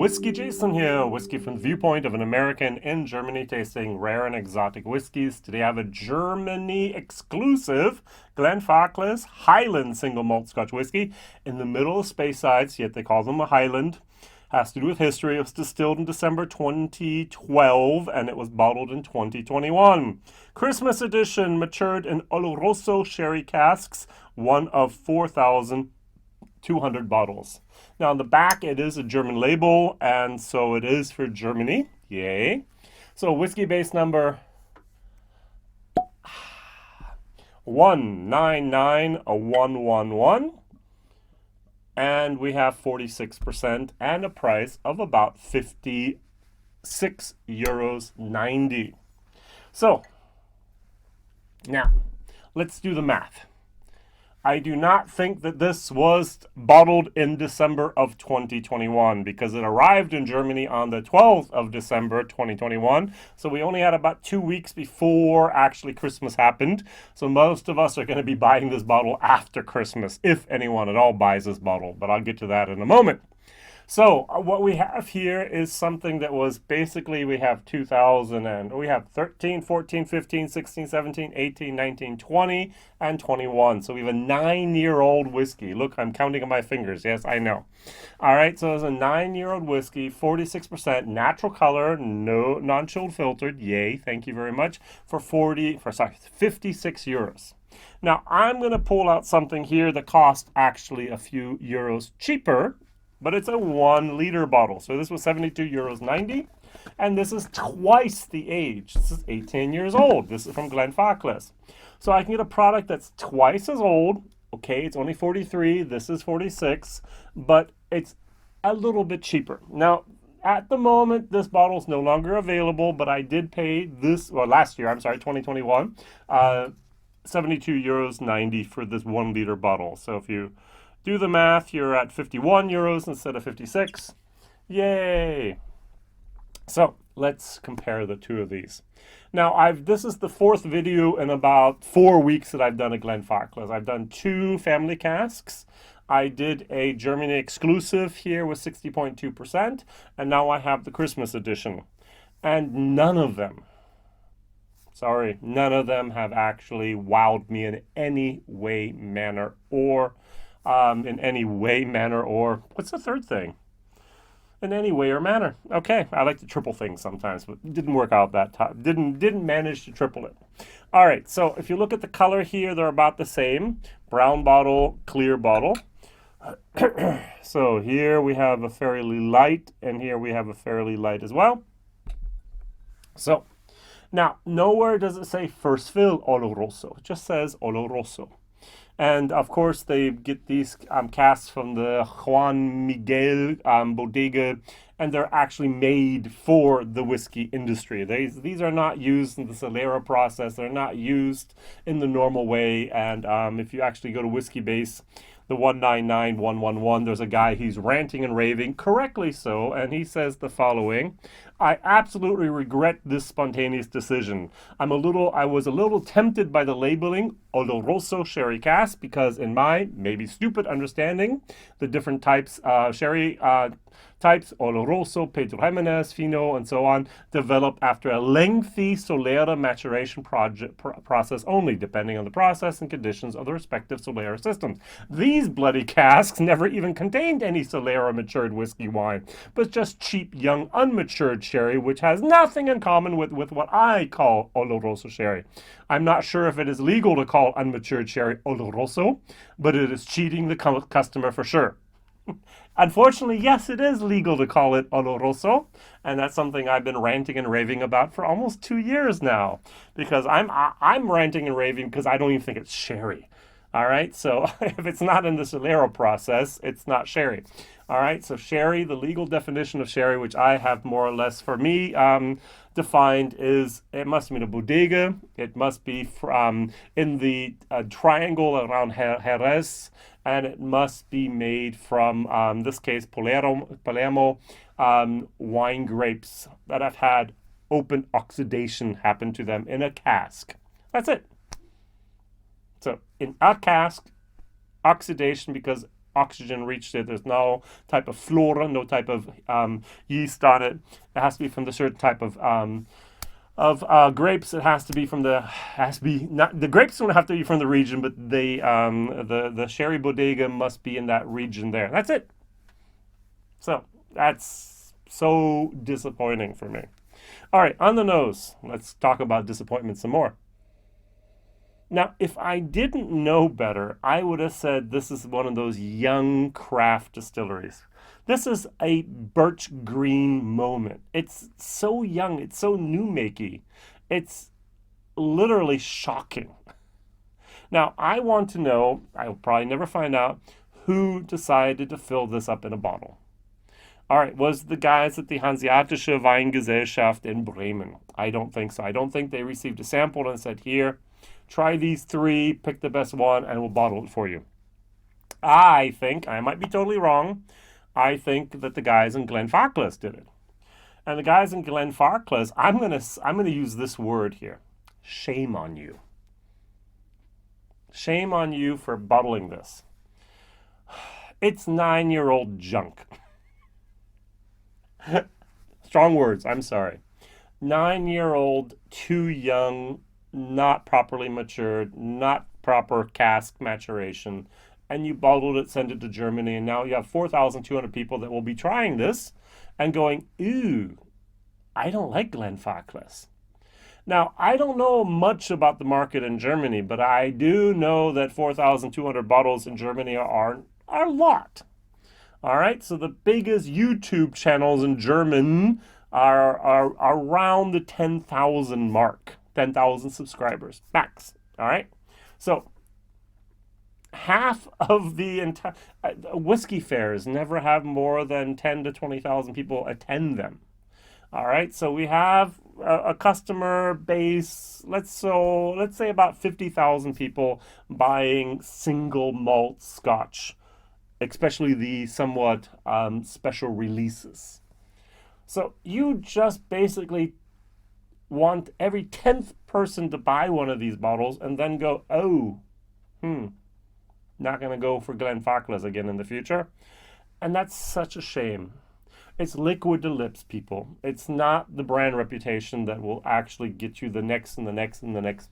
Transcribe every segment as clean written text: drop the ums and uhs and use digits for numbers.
WhiskyJason here, whiskey from the viewpoint of an American in Germany tasting rare and exotic whiskeys. Today I have a Germany exclusive Glenfarclas Highland single malt Scotch whiskey in the middle of Speysides, yet they call them a Highland. Has to do with history. It was distilled in December 2012 and it was bottled in 2021. Christmas edition, matured in Oloroso sherry casks, one of 4,200 bottles. Now on the back it is a German label, and so it is for Germany. Yay. So Whiskybase number 199111. And we have 46% and a price of about 56 euros 90. So now let's do the math. I do not think that this was bottled in December of 2021 because it arrived in Germany on the 12th of December 2021. So we only had about 2 weeks before actually Christmas happened. So most of us are going to be buying this bottle after Christmas, if anyone at all buys this bottle. But I'll get to that in a moment. So what we have here is something that was basically, we have 2000 and we have 13, 14, 15, 16, 17, 18, 19, 20, and 21. So we have a 9-year-old whiskey. Look, I'm counting on my fingers. Yes, I know. All right, so it's a 9-year-old whiskey, 46% natural color, no non-chilled filtered. Yay, thank you very much. For 56 euros. Now I'm going to pull out something here that cost actually a few euros cheaper. But it's a 1 liter bottle. So this was 72 euros 90. And this is twice the age. This is 18 years old. This is from Glenfarclas. So I can get a product that's twice as old. Okay, it's only 43. This is 46. But it's a little bit cheaper. Now, at the moment, this bottle is no longer available. But I did pay this, well, last year, 2021, 72 euros 90 for this 1 liter bottle. So if you do the math, you're at 51 euros instead of 56. Yay! So let's compare the two of these. Now this is the 4th video in about 4 weeks that I've done a Glenfarclas. I've done 2 family casks. I did a Germany exclusive here with 60.2%, and now I have the Christmas edition. And none of them have actually wowed me in any way, manner, or what's the third thing? In any way or manner. Okay, I like to triple things sometimes, but it didn't work out that time. Didn't manage to triple it. All right, so if you look at the color here, they're about the same. Brown bottle, clear bottle. So here we have a fairly light, and here we have a fairly light as well. So now, nowhere does it say first fill Oloroso. It just says Oloroso. And of course, they get these casks from the Juan Miguel bodega, and they're actually made for the whiskey industry. These are not used in the Solera process. They're not used in the normal way. And if you actually go to Whiskybase, the 199111, there's a guy, he's ranting and raving, correctly so, and he says the following: I absolutely regret this spontaneous decision. I was a little tempted by the labeling Oloroso sherry cask because in my maybe stupid understanding, the different types, sherry types, Oloroso, Pedro Jimenez, Fino, and so on, developed after a lengthy Solera maturation process only, depending on the process and conditions of the respective Solera systems. These bloody casks never even contained any Solera matured whiskey wine, but just cheap, young, unmatured sherry, which has nothing in common with what I call Oloroso sherry. I'm not sure if it is legal to call unmatured sherry Oloroso, but it is cheating the customer for sure. Unfortunately, yes, it is legal to call it Oloroso, and that's something I've been ranting and raving about for almost 2 years now, because I'm ranting and raving because I don't even think it's sherry. All right, so if it's not in the Solera process, it's not sherry. All right, so sherry, the legal definition of sherry, which I have more or less for me defined, is it must be in a bodega, it must be from in the triangle around Jerez, and it must be made from, in this case, Palermo wine grapes that have had open oxidation happen to them in a cask. That's it. So in a cask, oxidation, because oxygen reached it. There's no type of flora, no type of yeast on it. It has to be from the certain type of grapes. It has to be from the grapes don't have to be from the region, but the sherry bodega must be in that region there. That's it. So that's so disappointing for me. All right, on the nose, let's talk about disappointment some more. Now, if I didn't know better, I would have said this is one of those young craft distilleries. This is a birch green moment. It's so young. It's so new-makey. It's literally shocking. Now, I want to know, I'll probably never find out, who decided to fill this up in a bottle. All right, was the guys at the Hanseatische Weingesellschaft in Bremen? I don't think so. I don't think they received a sample and said, here, try these 3, pick the best one, and we'll bottle it for you. I think, I might be totally wrong, I think that the guys in Glenfarclas did it. And the guys in Glenfarclas, I'm gonna use this word here. Shame on you. Shame on you for bottling this. It's 9-year-old junk. Strong words, I'm sorry. 9-year-old, too young, not properly matured, not proper cask maturation, and you bottled it, send it to Germany, and now you have 4,200 people that will be trying this and going, ooh, I don't like Glenfarclas. Now, I don't know much about the market in Germany, but I do know that 4,200 bottles in Germany are a lot. All right, so the biggest YouTube channels in German are around the 10,000 mark, 10,000 subscribers, max. All right, so half of the entire whiskey fairs never have more than 10 to 20,000 people attend them. All right, so we have a customer base, let's say about 50,000 people buying single malt Scotch, especially the somewhat special releases. So you just basically want every 10th person to buy one of these bottles and then go, oh, not going to go for Glenfarclas again in the future. And that's such a shame. It's liquid to lips, people. It's not the brand reputation that will actually get you the next and the next and the next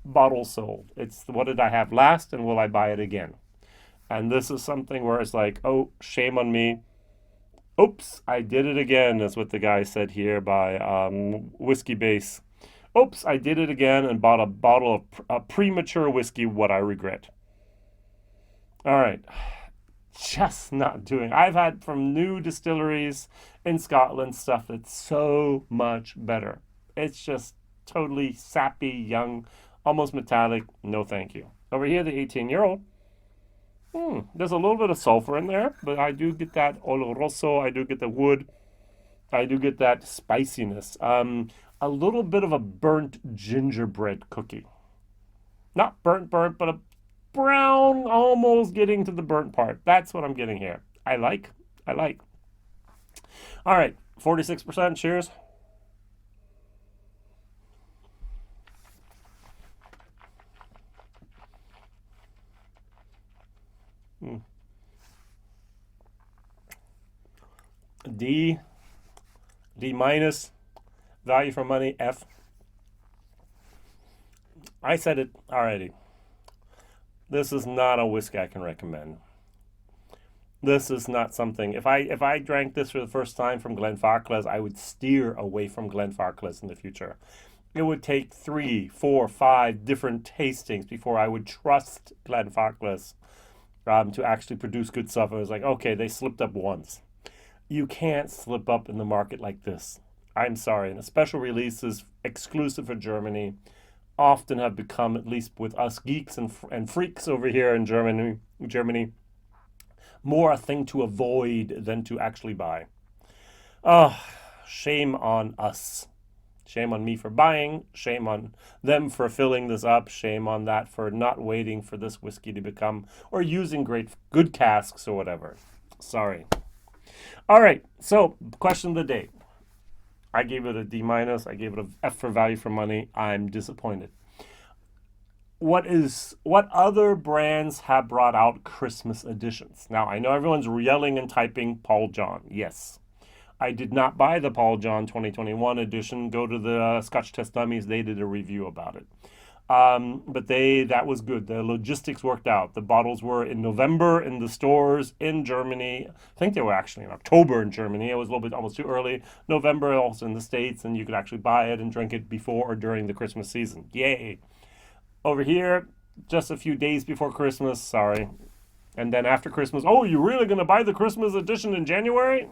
bottle sold. It's what did I have last and will I buy it again? And this is something where it's like, oh, shame on me. Oops, I did it again, is what the guy said here by Whiskybase. Oops, I did it again and bought a bottle of premature whiskey, what I regret. All right, just not doing. I've had from new distilleries in Scotland stuff that's so much better. It's just totally sappy, young, almost metallic. No, thank you. Over here, the 18-year-old. There's a little bit of sulfur in there, but I do get that Oloroso. I do get the wood. I do get that spiciness. A little bit of a burnt gingerbread cookie. Not burnt, but a brown, almost getting to the burnt part. That's what I'm getting here. I like. All right, 46%. Cheers. D minus, value for money, F. I said it already. This is not a whiskey I can recommend. This is not something, if I drank this for the first time from Glenfarclas, I would steer away from Glenfarclas in the future. It would take 3, 4, 5 different tastings before I would trust Glenfarclas to actually produce good stuff. I was like, okay, they slipped up once. You can't slip up in the market like this. I'm sorry. And the special releases exclusive for Germany often have become, at least with us geeks and freaks over here in Germany, more a thing to avoid than to actually buy. Oh, shame on us. Shame on me for buying. Shame on them for filling this up. Shame on that for not waiting for this whiskey to become, or using good casks or whatever. Sorry. All right, so question of the day. I gave it a D minus. I gave it a F for value for money. I'm disappointed. what other brands have brought out Christmas editions? Now, I know everyone's yelling and typing Paul John. Yes. I did not buy the Paul John 2021 edition. Go to the Scotch Test Dummies. They did a review about it. But that was good. The logistics worked out. The bottles were in November in the stores in Germany. I think they were actually in October in Germany. It was a little bit almost too early. November also in the States, and you could actually buy it and drink it before or during the Christmas season. Yay. Over here, just a few days before Christmas, sorry. And then after Christmas, oh, you're really going to buy the Christmas edition in January?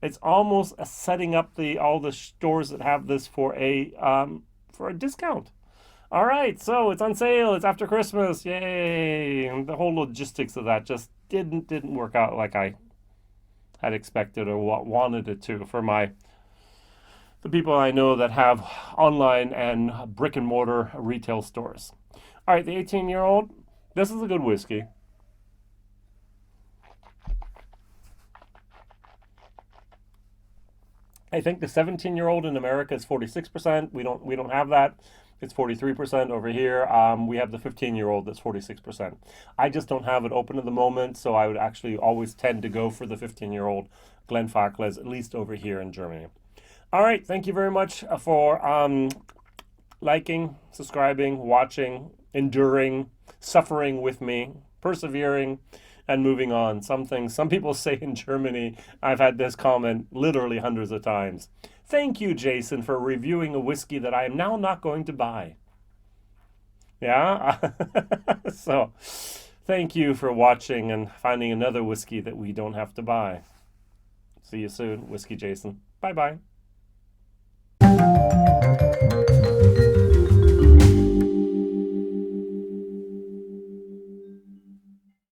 It's almost setting up all the stores that have this for a discount. All right, so it's on sale. It's after Christmas. Yay. And the whole logistics of that just didn't work out like I had expected or wanted it to for the people I know that have online and brick and mortar retail stores. All right, the 18-year-old, this is a good whiskey. I think the 17-year-old in America is 46%. We don't have that. It's 43% over here. We have the 15-year-old that's 46%. I just don't have it open at the moment, so I would actually always tend to go for the 15-year-old Glenfarclas, at least over here in Germany. All right, thank you very much for liking, subscribing, watching, enduring, suffering with me, persevering, and moving on. Some people say in Germany, I've had this comment literally hundreds of times. Thank you, Jason, for reviewing a whiskey that I am now not going to buy. Yeah? So, thank you for watching and finding another whiskey that we don't have to buy. See you soon, Whiskey Jason. Bye-bye.